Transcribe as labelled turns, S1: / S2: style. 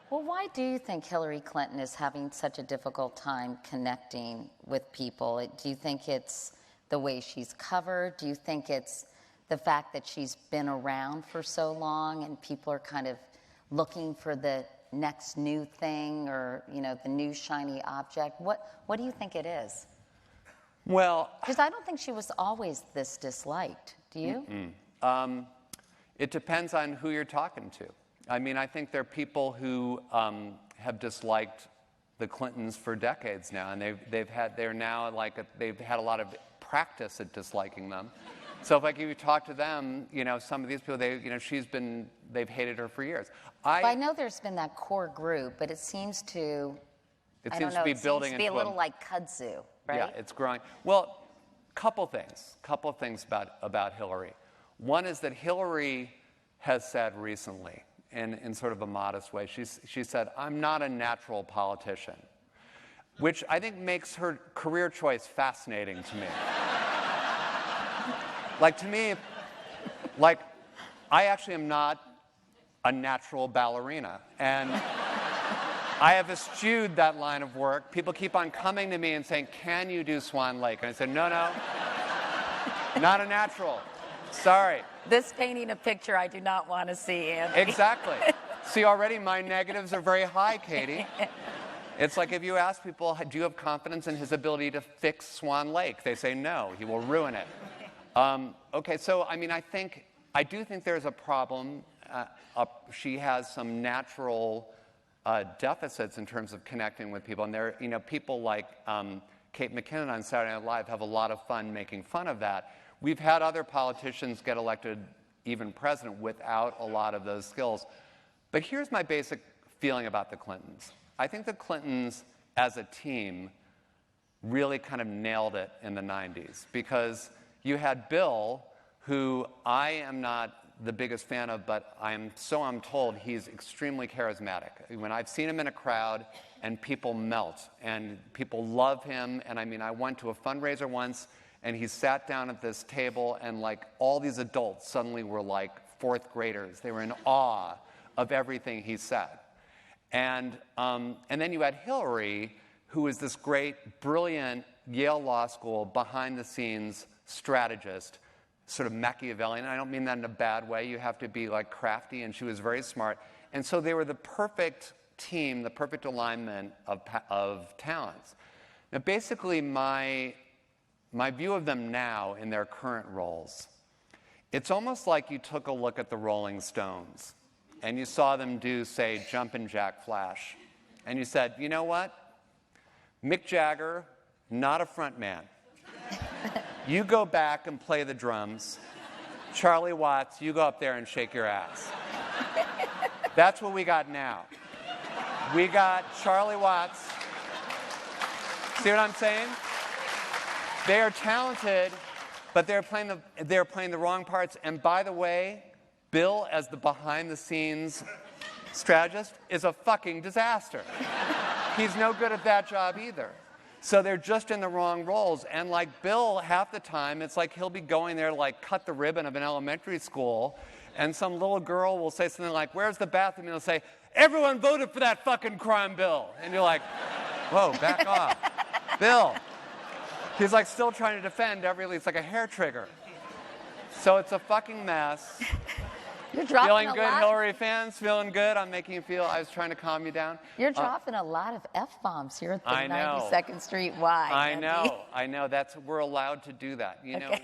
S1: Well, why do you think Hillary Clinton is having such a difficult time connecting with people? Do you think it's the way she's covered? Do you think it's the fact that she's been around for so long and people are kind of looking for the next new thing or, you know, the new shiny object? What do you think it is?
S2: Well,
S1: because I don't think she was always this disliked. Do you?
S2: It depends on who you're talking to. I mean, I think there are people who have disliked the Clintons for decades now, and they've had a lot of practice at disliking them. So if you talk to them, you know, some of these people, they've hated her for years.
S1: I know there's been that core group, but it seems to
S2: be building into
S1: a little like kudzu, right?
S2: Yeah, it's growing. Well, couple things about Hillary. One is that Hillary has said recently, in sort of a modest way, she said, "I'm not a natural politician," which I think makes her career choice fascinating to me. I actually am not a natural ballerina, and I have eschewed that line of work. People keep on coming to me and saying, "Can you do Swan Lake?" And I said, no, not a natural. Sorry.
S1: This painting a picture I do not want to see, Andy.
S2: Exactly. See, already my negatives are very high, Katie. It's like if you ask people, do you have confidence in his ability to fix Swan Lake? They say no, he will ruin it. Okay, so I mean, I do think there's a problem. She has some natural deficits in terms of connecting with people. And there, you know, people like Kate McKinnon on Saturday Night Live have a lot of fun making fun of that. We've had other politicians get elected, even president, without a lot of those skills. But here's my basic feeling about the Clintons. I think the Clintons, as a team, really kind of nailed it in the 90s. Because you had Bill, who I am not the biggest fan of, but I'm told he's extremely charismatic. When I've seen him in a crowd, and people melt, and people love him. And I mean, I went to a fundraiser once, and he sat down at this table, and like all these adults suddenly were like fourth graders. They were in awe of everything he said. And then you had Hillary, who was this great, brilliant Yale Law School behind-the-scenes strategist, sort of Machiavellian. I don't mean that in a bad way. You have to be like crafty, and she was very smart. And so they were the perfect team, the perfect alignment of talents. Now, basically, my view of them now in their current roles, it's almost like you took a look at the Rolling Stones and you saw them do, say, Jumpin' Jack Flash. And you said, you know what? Mick Jagger, not a front man. You go back and play the drums. Charlie Watts, you go up there and shake your ass. That's what we got now. We got Charlie Watts. See what I'm saying? They are talented, but they're playing the wrong parts. And by the way, Bill, as the behind-the-scenes strategist, is a fucking disaster. He's no good at that job either. So they're just in the wrong roles. And like Bill, half the time, it's like he'll be going there to like cut the ribbon of an elementary school, and some little girl will say something like, "Where's the bathroom?" And he'll say, "Everyone voted for that fucking crime bill." And you're like, whoa, back off. Bill. He's like still trying to defend it's like a hair trigger. So it's a fucking mess.
S1: You're dropping
S2: feeling
S1: a
S2: good,
S1: lot.
S2: Hillary fans? Feeling good? I'm making you feel, I was trying to calm you down.
S1: You're dropping a lot of F-bombs here at the
S2: I know.
S1: 92nd Street Y.
S2: I know. We're allowed to do that. You know,